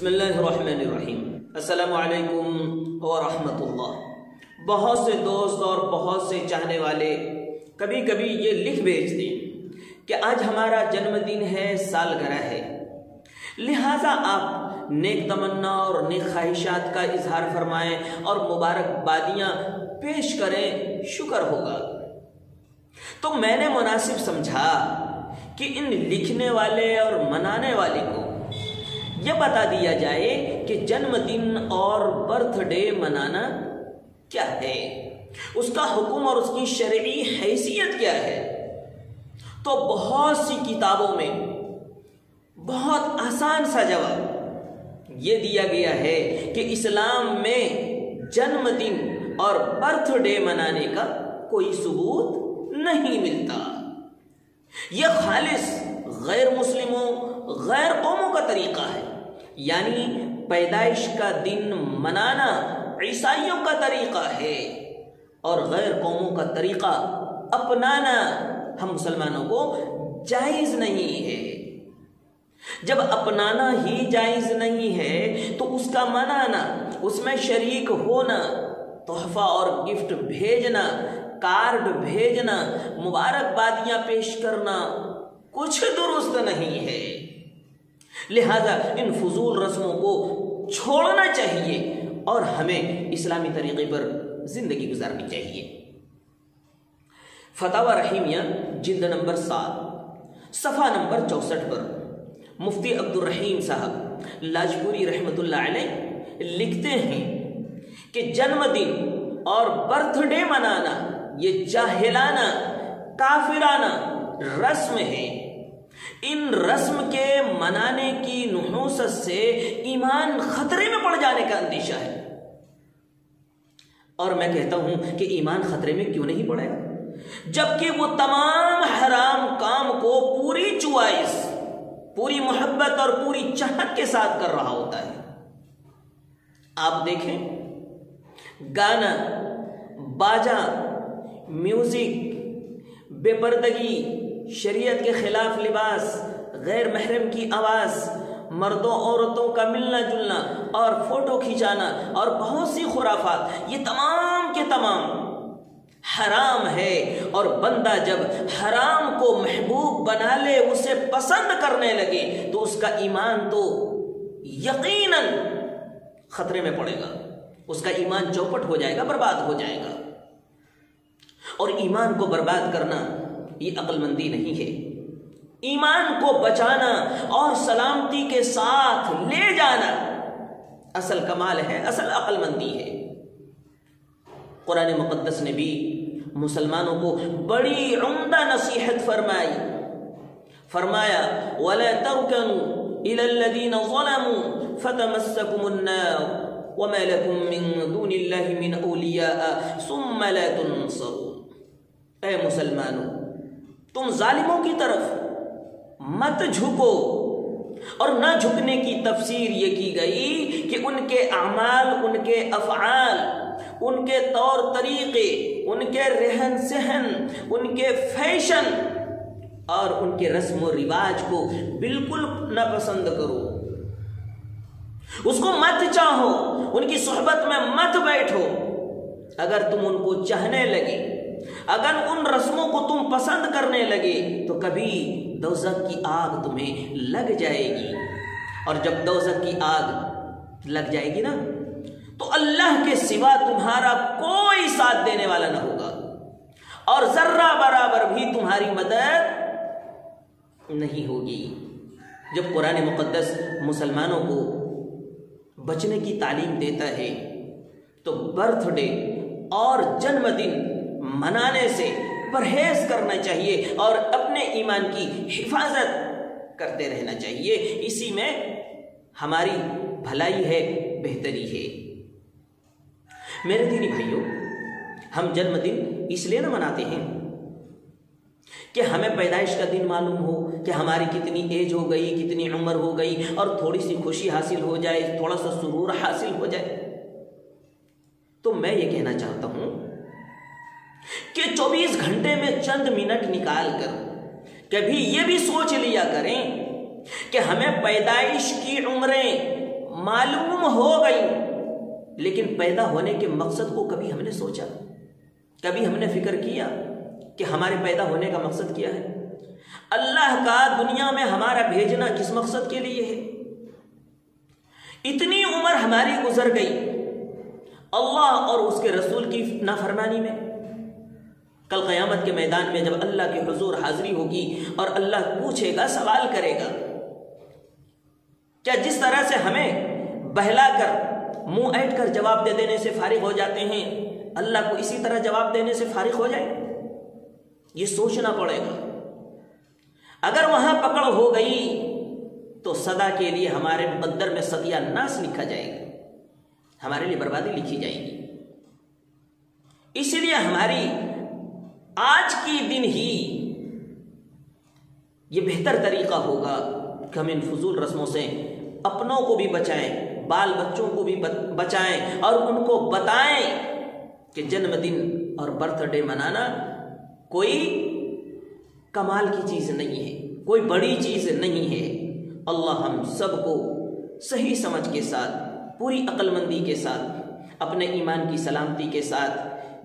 بسم اللہ الرحمن الرحیم۔ السلام علیکم ورحمۃ اللہ۔ بہت سے دوست اور بہت سے چاہنے والے کبھی کبھی یہ لکھ بھیجتے ہیں کہ آج ہمارا جنم دن ہے، سالگرہ ہے، لہٰذا آپ نیک تمنا اور نیک خواہشات کا اظہار فرمائیں اور مبارکبادیاں پیش کریں، شکر ہوگا۔ تو میں نے مناسب سمجھا کہ ان لکھنے والے اور منانے والے کو یہ بتا دیا جائے کہ جنم دن اور برتھ ڈے منانا کیا ہے، اس کا حکم اور اس کی شرعی حیثیت کیا ہے۔ تو بہت سی کتابوں میں بہت آسان سا جواب یہ دیا گیا ہے کہ اسلام میں جنم دن اور برتھ ڈے منانے کا کوئی ثبوت نہیں ملتا۔ یہ خالص غیر مسلموں، غیر قوموں کا طریقہ ہے، یعنی پیدائش کا دن منانا عیسائیوں کا طریقہ ہے اور غیر قوموں کا طریقہ اپنانا ہم مسلمانوں کو جائز نہیں ہے۔ جب اپنانا ہی جائز نہیں ہے تو اس کا منانا، اس میں شریک ہونا، تحفہ اور گفٹ بھیجنا، کارڈ بھیجنا، مبارکبادیاں پیش کرنا کچھ درست نہیں ہے۔ لہذا ان فضول رسموں کو چھوڑنا چاہیے اور ہمیں اسلامی طریقے پر زندگی گزارنی چاہیے۔ فتاوی رحیمیہ جلد نمبر 7 صفحہ نمبر 64 پر مفتی عبدالرحیم صاحب لاجپوری رحمۃ اللہ علیہ لکھتے ہیں کہ جنم دن اور برتھ ڈے منانا یہ جاہلانہ، کافرانہ رسم ہے۔ ان رسم کے منانے کی نحوست سے ایمان خطرے میں پڑ جانے کا اندیشہ ہے، اور میں کہتا ہوں کہ ایمان خطرے میں کیوں نہیں پڑے گا جبکہ وہ تمام حرام کام کو پوری چوائس، پوری محبت اور پوری چاہت کے ساتھ کر رہا ہوتا ہے۔ آپ دیکھیں، گانا، باجا، میوزک، بے پردگی، شریعت کے خلاف لباس، غیر محرم کی آواز، مردوں عورتوں کا ملنا جلنا اور فوٹو کھینچانا اور بہت سی خرافات، یہ تمام کے تمام حرام ہے۔ اور بندہ جب حرام کو محبوب بنا لے، اسے پسند کرنے لگے، تو اس کا ایمان تو یقیناً خطرے میں پڑے گا، اس کا ایمان چوپٹ ہو جائے گا، برباد ہو جائے گا۔ اور ایمان کو برباد کرنا یہ عقل مندی نہیں ہے۔ ایمان کو بچانا اور سلامتی کے ساتھ لے جانا اصل کمال ہے، اصل عقل مندی ہے۔ قرآن مقدس نے بھی مسلمانوں کو بڑی عمدہ نصیحت فرمایا وَلَا تَرْكَنُوا إِلَى الَّذِينَ ظَلَمُوا فَتَمَسَّكُمُ النَّارُ وَمَا لَكُم مِّن دُونِ اللَّهِ مِنْ أَوْلِيَاءَ ثُمَّ لَا تُنصَرُونَ۔ اے مسلمانوں، تم ظالموں کی طرف مت جھکو، اور نہ جھکنے کی تفسیر یہ کی گئی کہ ان کے اعمال، ان کے افعال، ان کے طور طریقے، ان کے رہن سہن، ان کے فیشن اور ان کے رسم و رواج کو بالکل ناپسند کرو، اس کو مت چاہو، ان کی صحبت میں مت بیٹھو۔ اگر تم ان کو چاہنے لگے، اگر ان رسموں کو تم پسند کرنے لگے، تو کبھی دوزخ کی آگ تمہیں لگ جائے گی، اور جب دوزخ کی آگ لگ جائے گی نا، تو اللہ کے سوا تمہارا کوئی ساتھ دینے والا نہ ہوگا، اور ذرہ برابر بھی تمہاری مدد نہیں ہوگی۔ جب قرآن مقدس مسلمانوں کو بچنے کی تعلیم دیتا ہے تو برتھ ڈے اور جنم دن منانے سے پرہیز کرنا چاہیے اور اپنے ایمان کی حفاظت کرتے رہنا چاہیے، اسی میں ہماری بھلائی ہے، بہتری ہے۔ میرے دینی بھائیوں، ہم جنم دن اس لیے نہ مناتے ہیں کہ ہمیں پیدائش کا دن معلوم ہو، کہ ہماری کتنی ایج ہو گئی، کتنی عمر ہو گئی، اور تھوڑی سی خوشی حاصل ہو جائے، تھوڑا سا سرور حاصل ہو جائے۔ تو میں یہ کہنا چاہتا ہوں کہ 24 گھنٹے میں چند منٹ نکال کر کبھی یہ بھی سوچ لیا کریں کہ ہمیں پیدائش کی عمریں معلوم ہو گئی، لیکن پیدا ہونے کے مقصد کو کبھی ہم نے سوچا، کبھی ہم نے فکر کیا کہ ہمارے پیدا ہونے کا مقصد کیا ہے؟ اللہ کا دنیا میں ہمارا بھیجنا کس مقصد کے لیے ہے؟ اتنی عمر ہماری گزر گئی اللہ اور اس کے رسول کی نافرمانی میں۔ کل قیامت کے میدان میں جب اللہ کے حضور حاضری ہوگی اور اللہ پوچھے گا، سوال کرے گا، کیا جس طرح سے ہمیں بہلا کر منہ ایٹ کر جواب دے دینے سے فارغ ہو جاتے ہیں، اللہ کو اسی طرح جواب دینے سے فارغ ہو جائے؟ یہ سوچنا پڑے گا۔ اگر وہاں پکڑ ہو گئی تو سدا کے لیے ہمارے مقدر میں ستیہ ناس لکھا جائے گا، ہمارے لیے بربادی لکھی جائے گی۔ اس لیے ہماری آج کی دن ہی یہ بہتر طریقہ ہوگا کہ ہم ان فضول رسموں سے اپنوں کو بھی بچائیں، بال بچوں کو بھی بچائیں، اور ان کو بتائیں کہ جنم دن اور برتھ ڈے منانا کوئی کمال کی چیز نہیں ہے، کوئی بڑی چیز نہیں ہے۔ اللہ ہم سب کو صحیح سمجھ کے ساتھ، پوری عقل مندی کے ساتھ، اپنے ایمان کی سلامتی کے ساتھ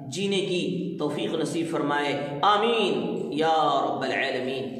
جینے کی توفیق نصیب فرمائے، آمین یا رب العالمین۔